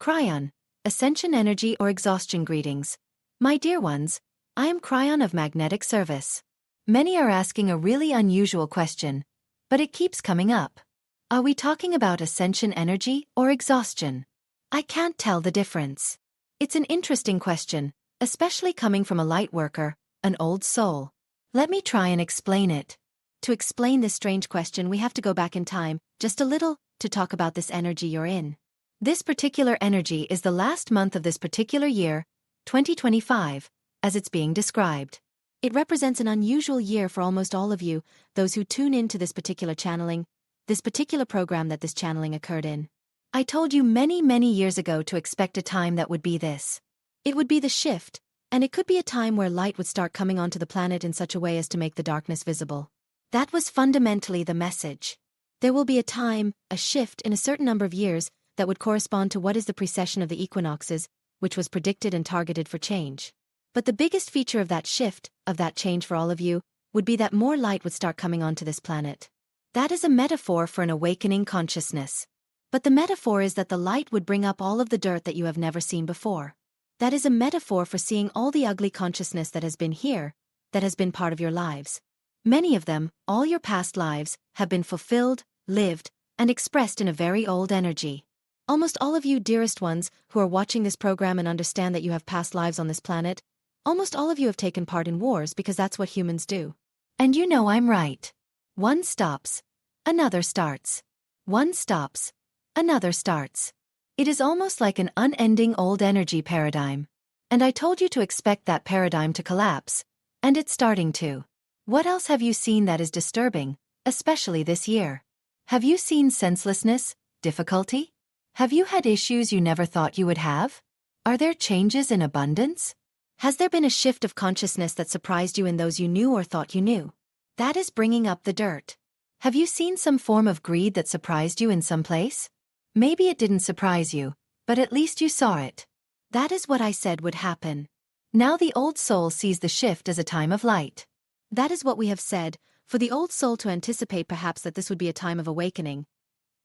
Kryon, Ascension Energy or Exhaustion greetings. My dear ones, I am Kryon of Magnetic Service. Many are asking a really unusual question, but it keeps coming up. Are we talking about Ascension Energy or Exhaustion? I can't tell the difference. It's an interesting question, especially coming from a light worker, an old soul. Let me try and explain it. To explain this strange question, we have to go back in time, just a little, to talk about this energy you're in. This particular energy is the last month of this particular year, 2025, as it's being described. It represents an unusual year for almost all of you, those who tune in to this particular channeling, this particular program that this channeling occurred in. I told you many years ago to expect a time that would be this. It would be the shift, and it could be a time where light would start coming onto the planet in such a way as to make the darkness visible. That was fundamentally the message. There will be a time, a shift in a certain number of years, that would correspond to what is the precession of the equinoxes, which was predicted and targeted for change. But the biggest feature of that shift, of that change for all of you, would be that more light would start coming onto this planet. That is a metaphor for an awakening consciousness. But the metaphor is that the light would bring up all of the dirt that you have never seen before. That is a metaphor for seeing all the ugly consciousness that has been here, that has been part of your lives. Many of them, all your past lives, have been fulfilled, lived, and expressed in a very old energy. Almost all of you dearest ones who are watching this program and understand that you have past lives on this planet, almost all of you have taken part in wars because that's what humans do. And you know I'm right. One stops, another starts. One stops, another starts. It is almost like an unending old energy paradigm. And I told you to expect that paradigm to collapse, and it's starting to. What else have you seen that is disturbing, especially this year? Have you seen senselessness, difficulty? Have you had issues you never thought you would have? Are there changes in abundance? Has there been a shift of consciousness that surprised you in those you knew or thought you knew? That is bringing up the dirt. Have you seen some form of greed that surprised you in some place? Maybe it didn't surprise you, but at least you saw it. That is what I said would happen. Now the old soul sees the shift as a time of light. That is what we have said, for the old soul to anticipate perhaps that this would be a time of awakening.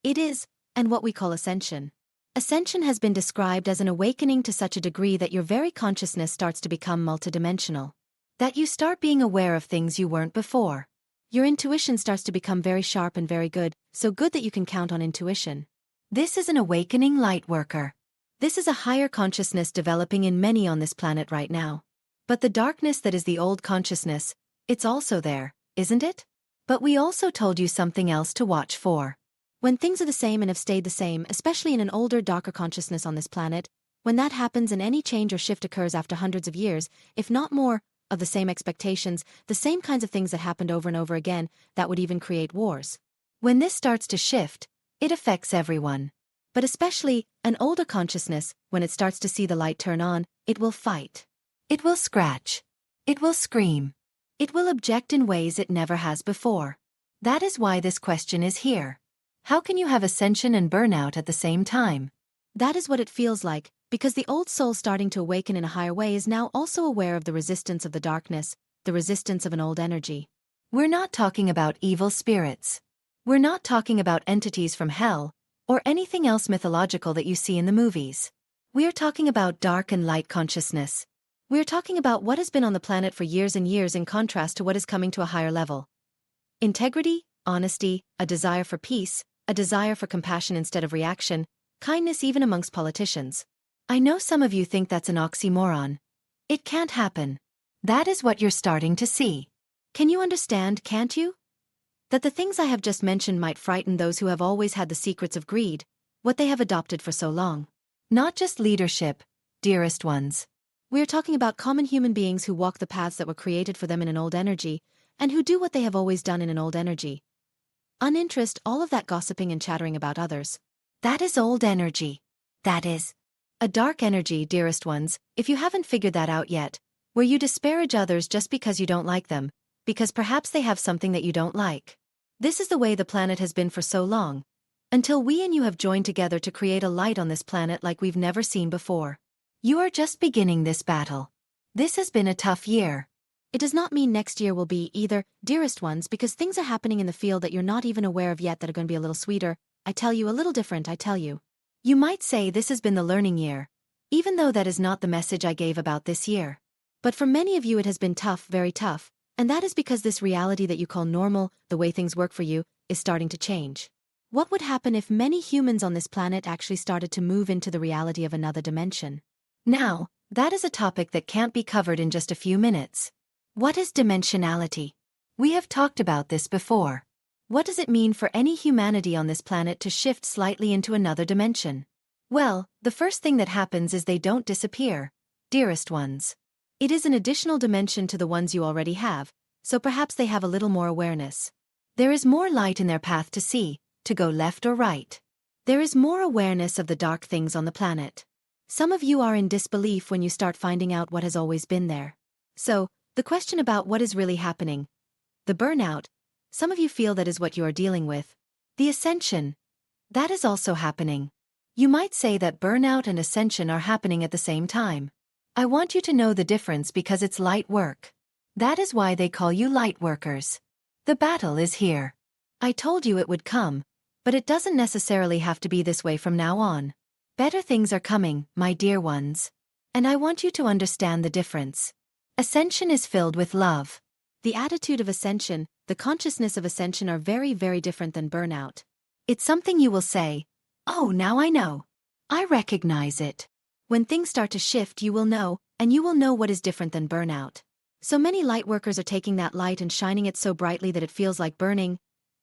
It is, and what we call ascension. Ascension has been described as an awakening to such a degree that your very consciousness starts to become multidimensional. That you start being aware of things you weren't before. Your intuition starts to become very sharp and very good, so good that you can count on intuition. This is an awakening light worker. This is a higher consciousness developing in many on this planet right now. But the darkness that is the old consciousness, it's also there, isn't it? But we also told you something else to watch for. When things are the same and have stayed the same, especially in an older, darker consciousness on this planet, when that happens and any change or shift occurs after hundreds of years, if not more, of the same expectations, the same kinds of things that happened over and over again, that would even create wars. When this starts to shift, it affects everyone. But especially, an older consciousness, when it starts to see the light turn on, it will fight. It will scratch. It will scream. It will object in ways it never has before. That is why this question is here. How can you have ascension and burnout at the same time? That is what it feels like, because the old soul starting to awaken in a higher way is now also aware of the resistance of the darkness, the resistance of an old energy. We're not talking about evil spirits. We're not talking about entities from hell, or anything else mythological that you see in the movies. We are talking about dark and light consciousness. We are talking about what has been on the planet for years and years in contrast to what is coming to a higher level. Integrity, honesty, a desire for peace, a desire for compassion instead of reaction, kindness even amongst politicians. I know some of you think that's an oxymoron. It can't happen. That is what you're starting to see. Can you understand, can't you? That the things I have just mentioned might frighten those who have always had the secrets of greed, what they have adopted for so long. Not just leadership, dearest ones. We are talking about common human beings who walk the paths that were created for them in an old energy, and who do what they have always done in an old energy. Uninterest, all of that gossiping and chattering about others. That is old energy. That is a dark energy, dearest ones, if you haven't figured that out yet, where you disparage others just because you don't like them, because perhaps they have something that you don't like. This is the way the planet has been for so long, until we and you have joined together to create a light on this planet like we've never seen before. You are just beginning this battle. This has been a tough year. It does not mean next year will be either, dearest ones, because things are happening in the field that you're not even aware of yet that are going to be a little sweeter, I tell you, a little different, I tell you. You might say this has been the learning year, even though that is not the message I gave about this year. But for many of you it has been tough, very tough, and that is because this reality that you call normal, the way things work for you, is starting to change. What would happen if many humans on this planet actually started to move into the reality of another dimension? Now, that is a topic that can't be covered in just a few minutes. What is dimensionality? We have talked about this before. What does it mean for any humanity on this planet to shift slightly into another dimension? Well, the first thing that happens is they don't disappear, dearest ones. It is an additional dimension to the ones you already have, so perhaps they have a little more awareness. There is more light in their path to see, to go left or right. There is more awareness of the dark things on the planet. Some of you are in disbelief when you start finding out what has always been there. So, the question about what is really happening, the burnout, some of you feel that is what you are dealing with. The ascension, that is also happening. You might say that burnout and ascension are happening at the same time. I want you to know the difference because it's light work. That is why they call you lightworkers. The battle is here. I told you it would come, but it doesn't necessarily have to be this way from now on. Better things are coming, my dear ones. And I want you to understand the difference. Ascension is filled with love. The attitude of ascension, the consciousness of ascension are very, very different than burnout. It's something you will say, oh, now I know. I recognize it. When things start to shift, you will know, and you will know what is different than burnout. So many lightworkers are taking that light and shining it so brightly that it feels like burning,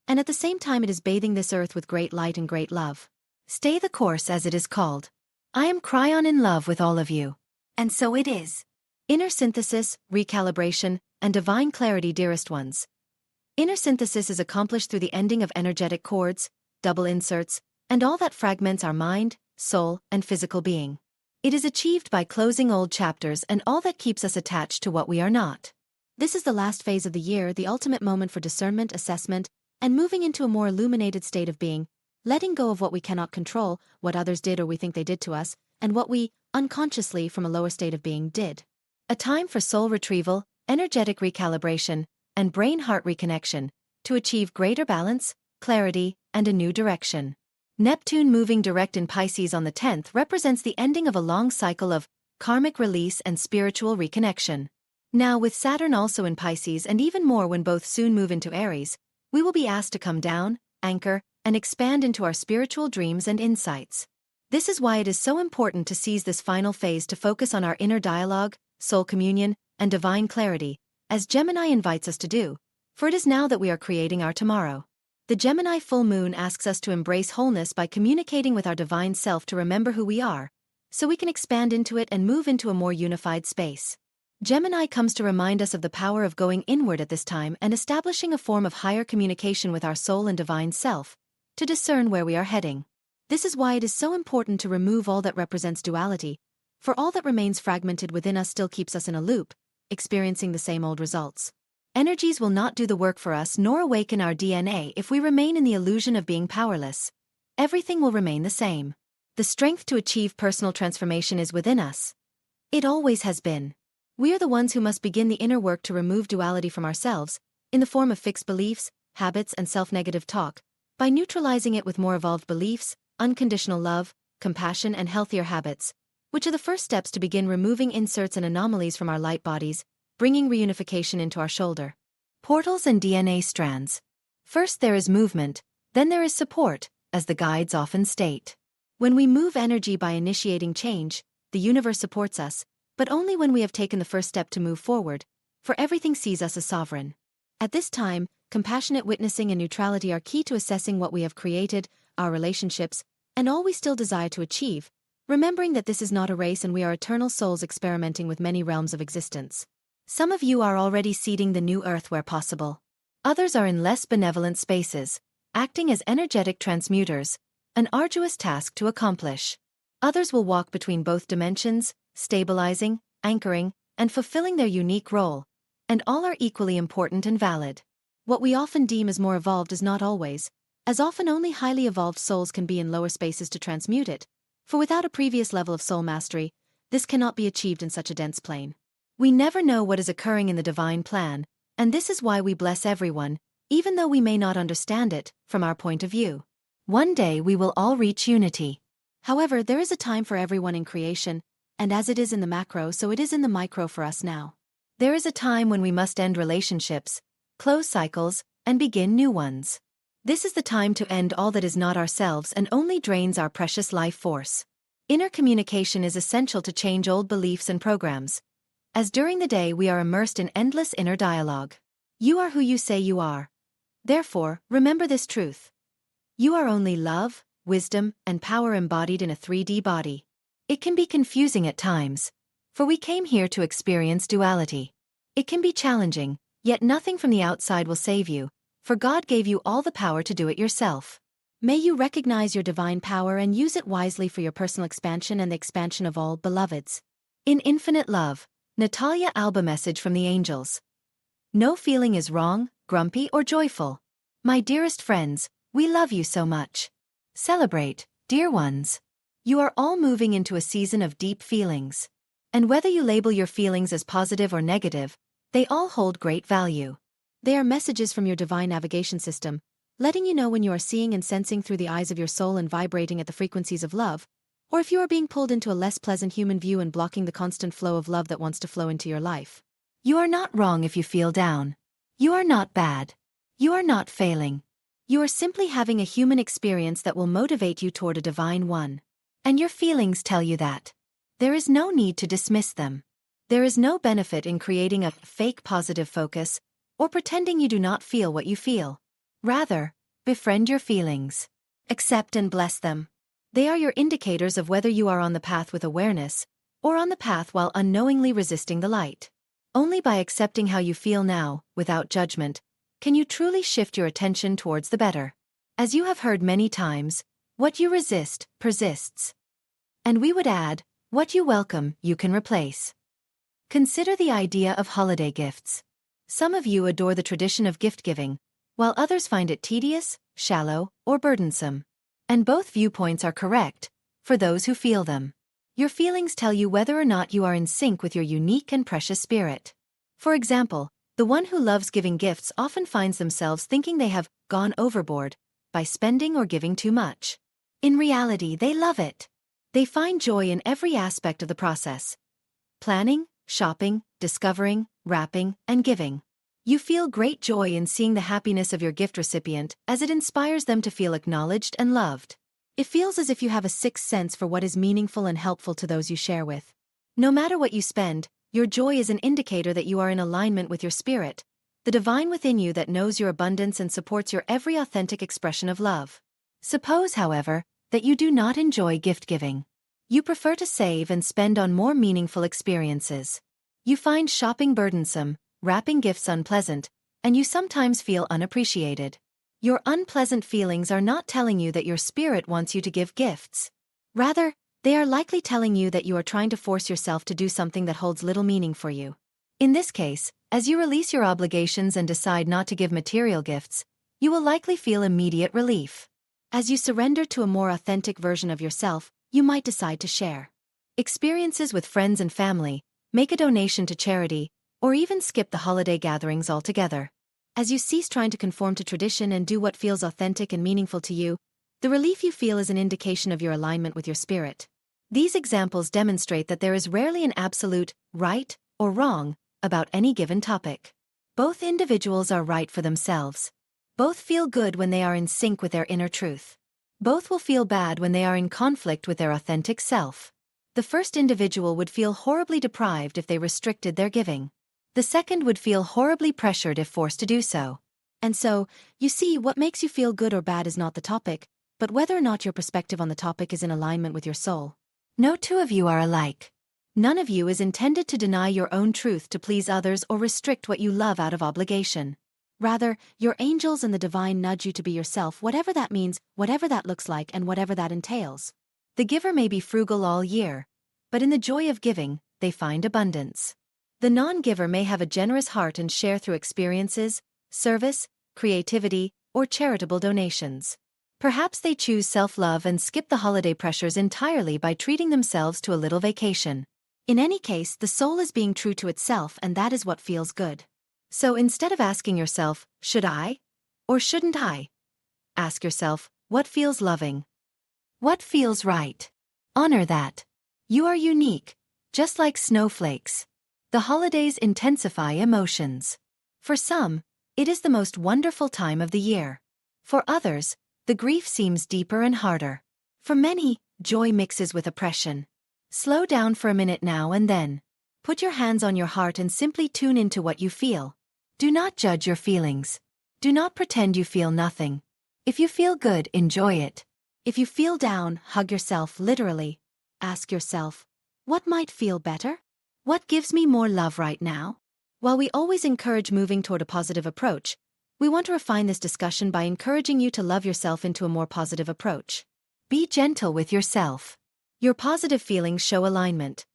and at the same time it is bathing this earth with great light and great love. Stay the course, as it is called. I am Kryon in love with all of you. And so it is. Inner synthesis, recalibration, and divine clarity, dearest ones. Inner synthesis is accomplished through the ending of energetic cords, double inserts, and all that fragments our mind, soul, and physical being. It is achieved by closing old chapters and all that keeps us attached to what we are not. This is the last phase of the year, the ultimate moment for discernment, assessment, and moving into a more illuminated state of being, letting go of what we cannot control, what others did or we think they did to us, and what we, unconsciously from a lower state of being, did. A time for soul retrieval, energetic recalibration, and brain-heart reconnection, to achieve greater balance, clarity, and a new direction. Neptune moving direct in Pisces on the 10th represents the ending of a long cycle of karmic release and spiritual reconnection. Now with Saturn also in Pisces and even more when both soon move into Aries, we will be asked to come down, anchor, and expand into our spiritual dreams and insights. This is why it is so important to seize this final phase to focus on our inner dialogue, soul communion, and divine clarity, as Gemini invites us to do, for it is now that we are creating our tomorrow. The Gemini full moon asks us to embrace wholeness by communicating with our divine self to remember who we are, so we can expand into it and move into a more unified space. Gemini comes to remind us of the power of going inward at this time and establishing a form of higher communication with our soul and divine self, to discern where we are heading. This is why it is so important to remove all that represents duality, for all that remains fragmented within us still keeps us in a loop, experiencing the same old results. Energies will not do the work for us nor awaken our DNA if we remain in the illusion of being powerless. Everything will remain the same. The strength to achieve personal transformation is within us. It always has been. We are the ones who must begin the inner work to remove duality from ourselves, in the form of fixed beliefs, habits, and self-negative talk, by neutralizing it with more evolved beliefs, unconditional love, compassion, and healthier habits, which are the first steps to begin removing inserts and anomalies from our light bodies, bringing reunification into our shoulder. Portals and DNA strands. First there is movement, then there is support, as the guides often state. When we move energy by initiating change, the universe supports us, but only when we have taken the first step to move forward, for everything sees us as sovereign. At this time, compassionate witnessing and neutrality are key to assessing what we have created, our relationships, and all we still desire to achieve, remembering that this is not a race and we are eternal souls experimenting with many realms of existence. Some of you are already seeding the new earth where possible. Others are in less benevolent spaces, acting as energetic transmuters, an arduous task to accomplish. Others will walk between both dimensions, stabilizing, anchoring, and fulfilling their unique role, and all are equally important and valid. What we often deem as more evolved is not always, as often only highly evolved souls can be in lower spaces to transmute it, for without a previous level of soul mastery, this cannot be achieved in such a dense plane. We never know what is occurring in the divine plan, and this is why we bless everyone, even though we may not understand it, from our point of view. One day we will all reach unity. However, there is a time for everyone in creation, and as it is in the macro, so it is in the micro for us now. There is a time when we must end relationships, close cycles, and begin new ones. This is the time to end all that is not ourselves and only drains our precious life force. Inner communication is essential to change old beliefs and programs, as during the day we are immersed in endless inner dialogue. You are who you say you are. Therefore, remember this truth. You are only love, wisdom, and power embodied in a 3D body. It can be confusing at times, for we came here to experience duality. It can be challenging, yet nothing from the outside will save you, for God gave you all the power to do it yourself. May you recognize your divine power and use it wisely for your personal expansion and the expansion of all beloveds. In infinite love, Natalia. Alba. Message from the angels. No feeling is wrong, grumpy, or joyful. My dearest friends, we love you so much. Celebrate, dear ones. You are all moving into a season of deep feelings. And whether you label your feelings as positive or negative, they all hold great value. They are messages from your divine navigation system, letting you know when you are seeing and sensing through the eyes of your soul and vibrating at the frequencies of love, or if you are being pulled into a less pleasant human view and blocking the constant flow of love that wants to flow into your life. You are not wrong if you feel down. You are not bad. You are not failing. You are simply having a human experience that will motivate you toward a divine one. And your feelings tell you that. There is no need to dismiss them. There is no benefit in creating a fake positive focus, or pretending you do not feel what you feel. Rather, befriend your feelings. Accept and bless them. They are your indicators of whether you are on the path with awareness, or on the path while unknowingly resisting the light. Only by accepting how you feel now, without judgment, can you truly shift your attention towards the better. As you have heard many times, what you resist, persists. And we would add, what you welcome, you can replace. Consider the idea of holiday gifts. Some of you adore the tradition of gift-giving, while others find it tedious, shallow, or burdensome. And both viewpoints are correct, for those who feel them. Your feelings tell you whether or not you are in sync with your unique and precious spirit. For example, the one who loves giving gifts often finds themselves thinking they have gone overboard by spending or giving too much. In reality, they love it. They find joy in every aspect of the process. Planning, shopping, discovering, wrapping, and giving. You feel great joy in seeing the happiness of your gift recipient as it inspires them to feel acknowledged and loved. It feels as if you have a sixth sense for what is meaningful and helpful to those you share with. No matter what you spend, your joy is an indicator that you are in alignment with your spirit, the divine within you that knows your abundance and supports your every authentic expression of love. Suppose, however, that you do not enjoy gift-giving. You prefer to save and spend on more meaningful experiences. You find shopping burdensome, wrapping gifts unpleasant, and you sometimes feel unappreciated. Your unpleasant feelings are not telling you that your spirit wants you to give gifts. Rather, they are likely telling you that you are trying to force yourself to do something that holds little meaning for you. In this case, as you release your obligations and decide not to give material gifts, you will likely feel immediate relief. As you surrender to a more authentic version of yourself, you might decide to share experiences with friends and family, make a donation to charity, or even skip the holiday gatherings altogether. As you cease trying to conform to tradition and do what feels authentic and meaningful to you, the relief you feel is an indication of your alignment with your spirit. These examples demonstrate that there is rarely an absolute right or wrong about any given topic. Both individuals are right for themselves. Both feel good when they are in sync with their inner truth. Both will feel bad when they are in conflict with their authentic self. The first individual would feel horribly deprived if they restricted their giving. The second would feel horribly pressured if forced to do so. And so, you see, what makes you feel good or bad is not the topic, but whether or not your perspective on the topic is in alignment with your soul. No two of you are alike. None of you is intended to deny your own truth to please others or restrict what you love out of obligation. Rather, your angels and the divine nudge you to be yourself, whatever that means, whatever that looks like, and whatever that entails. The giver may be frugal all year, but in the joy of giving, they find abundance. The non-giver may have a generous heart and share through experiences, service, creativity, or charitable donations. Perhaps they choose self-love and skip the holiday pressures entirely by treating themselves to a little vacation. In any case, the soul is being true to itself, and that is what feels good. So instead of asking yourself, should I? Or shouldn't I? Ask yourself, what feels loving? What feels right? Honor that. You are unique, just like snowflakes. The holidays intensify emotions. For some, it is the most wonderful time of the year. For others, the grief seems deeper and harder. For many, joy mixes with oppression. Slow down for a minute now and then. Put your hands on your heart and simply tune into what you feel. Do not judge your feelings. Do not pretend you feel nothing. If you feel good, enjoy it. If you feel down, hug yourself literally. Ask yourself, what might feel better? What gives me more love right now? While we always encourage moving toward a positive approach, we want to refine this discussion by encouraging you to love yourself into a more positive approach. Be gentle with yourself. Your positive feelings show alignment.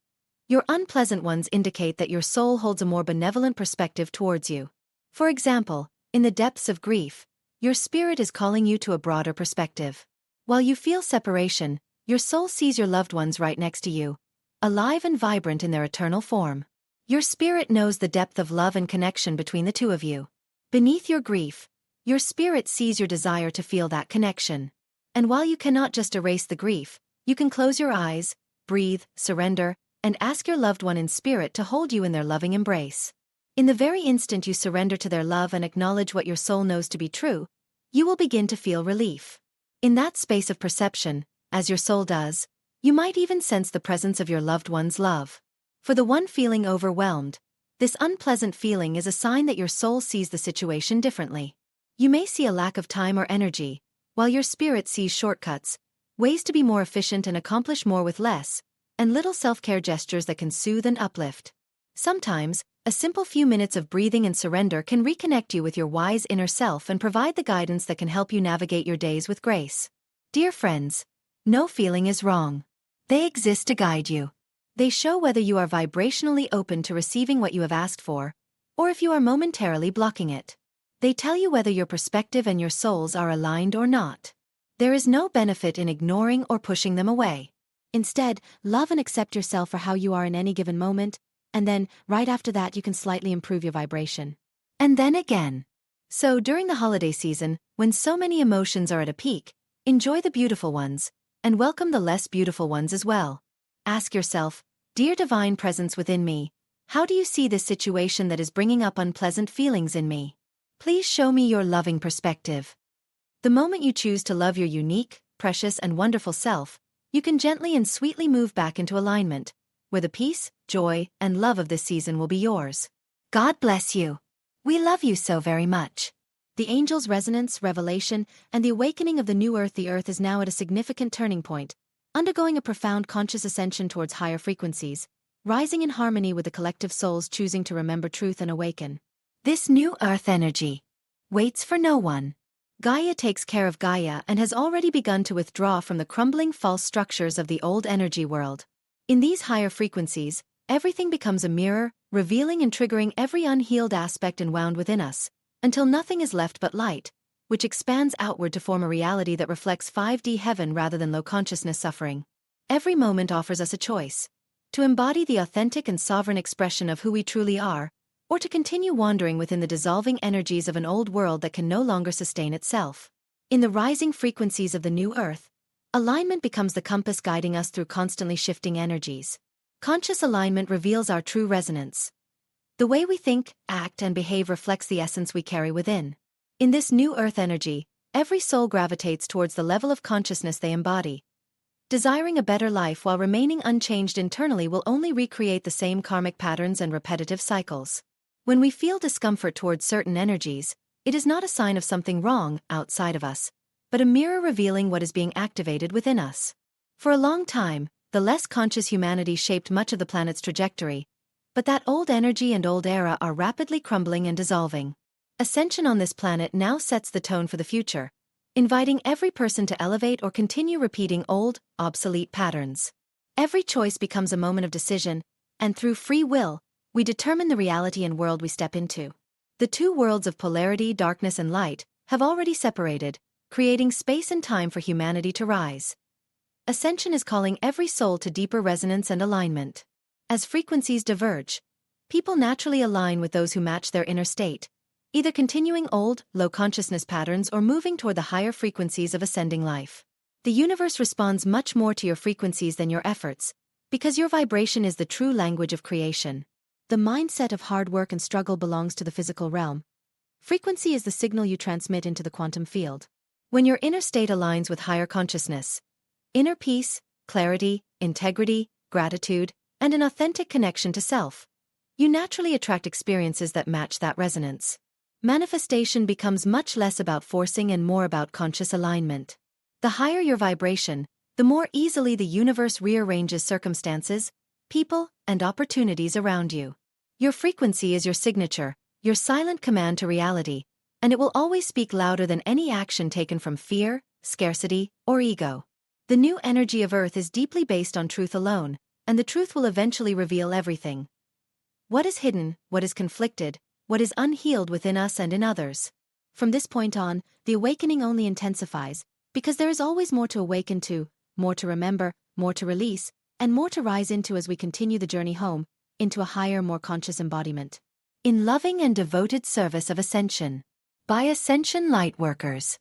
Your unpleasant ones indicate that your soul holds a more benevolent perspective towards you. For example, in the depths of grief, your spirit is calling you to a broader perspective. While you feel separation, your soul sees your loved ones right next to you, alive and vibrant in their eternal form. Your spirit knows the depth of love and connection between the two of you. Beneath your grief, your spirit sees your desire to feel that connection. And while you cannot just erase the grief, you can close your eyes, breathe, surrender, and ask your loved one in spirit to hold you in their loving embrace. In the very instant you surrender to their love and acknowledge what your soul knows to be true, you will begin to feel relief. In that space of perception, as your soul does, you might even sense the presence of your loved one's love. For the one feeling overwhelmed, this unpleasant feeling is a sign that your soul sees the situation differently. You may see a lack of time or energy, while your spirit sees shortcuts, ways to be more efficient and accomplish more with less, and little self-care gestures that can soothe and uplift. Sometimes, a simple few minutes of breathing and surrender can reconnect you with your wise inner self and provide the guidance that can help you navigate your days with grace. Dear friends, no feeling is wrong. They exist to guide you. They show whether you are vibrationally open to receiving what you have asked for, or if you are momentarily blocking it. They tell you whether your perspective and your souls are aligned or not. There is no benefit in ignoring or pushing them away. Instead, love and accept yourself for how you are in any given moment, and then, right after that, you can slightly improve your vibration. And then again. So during the holiday season, when so many emotions are at a peak, enjoy the beautiful ones, and welcome the less beautiful ones as well. Ask yourself, dear divine presence within me, how do you see this situation that is bringing up unpleasant feelings in me? Please show me your loving perspective. The moment you choose to love your unique, precious, and wonderful self, you can gently and sweetly move back into alignment, where the peace, joy, and love of this season will be yours. God bless you. We love you so very much. The angel's resonance, revelation, and the awakening of the new earth. The earth is now at a significant turning point, undergoing a profound conscious ascension towards higher frequencies, rising in harmony with the collective souls choosing to remember truth and awaken. This new earth energy waits for no one. Gaia takes care of Gaia and has already begun to withdraw from the crumbling false structures of the old energy world. In these higher frequencies, everything becomes a mirror, revealing and triggering every unhealed aspect enwound within us, until nothing is left but light, which expands outward to form a reality that reflects 5D heaven rather than low consciousness suffering. Every moment offers us a choice: to embody the authentic and sovereign expression of who we truly are, or to continue wandering within the dissolving energies of an old world that can no longer sustain itself. In the rising frequencies of the new earth, alignment becomes the compass guiding us through constantly shifting energies. Conscious alignment reveals our true resonance. The way we think, act, and behave reflects the essence we carry within. In this new earth energy, every soul gravitates towards the level of consciousness they embody. Desiring a better life while remaining unchanged internally will only recreate the same karmic patterns and repetitive cycles. When we feel discomfort towards certain energies, it is not a sign of something wrong outside of us, but a mirror revealing what is being activated within us. For a long time, the less conscious humanity shaped much of the planet's trajectory, but that old energy and old era are rapidly crumbling and dissolving. Ascension on this planet now sets the tone for the future, inviting every person to elevate or continue repeating old, obsolete patterns. Every choice becomes a moment of decision, and through free will, we determine the reality and world we step into. The two worlds of polarity, darkness and light, have already separated, creating space and time for humanity to rise. Ascension is calling every soul to deeper resonance and alignment. As frequencies diverge, people naturally align with those who match their inner state, either continuing old, low consciousness patterns or moving toward the higher frequencies of ascending life. The universe responds much more to your frequencies than your efforts, because your vibration is the true language of creation. The mindset of hard work and struggle belongs to the physical realm. Frequency is the signal you transmit into the quantum field. When your inner state aligns with higher consciousness, inner peace, clarity, integrity, gratitude, and an authentic connection to self, you naturally attract experiences that match that resonance. Manifestation becomes much less about forcing and more about conscious alignment. The higher your vibration, the more easily the universe rearranges circumstances, people, and opportunities around you. Your frequency is your signature, your silent command to reality, and it will always speak louder than any action taken from fear, scarcity, or ego. The new energy of Earth is deeply based on truth alone, and the truth will eventually reveal everything. What is hidden, what is conflicted, what is unhealed within us and in others. From this point on, the awakening only intensifies, because there is always more to awaken to, more to remember, more to release, and more to rise into as we continue the journey home, into a higher, more conscious embodiment. In loving and devoted service of Ascension. By Ascension Lightworkers.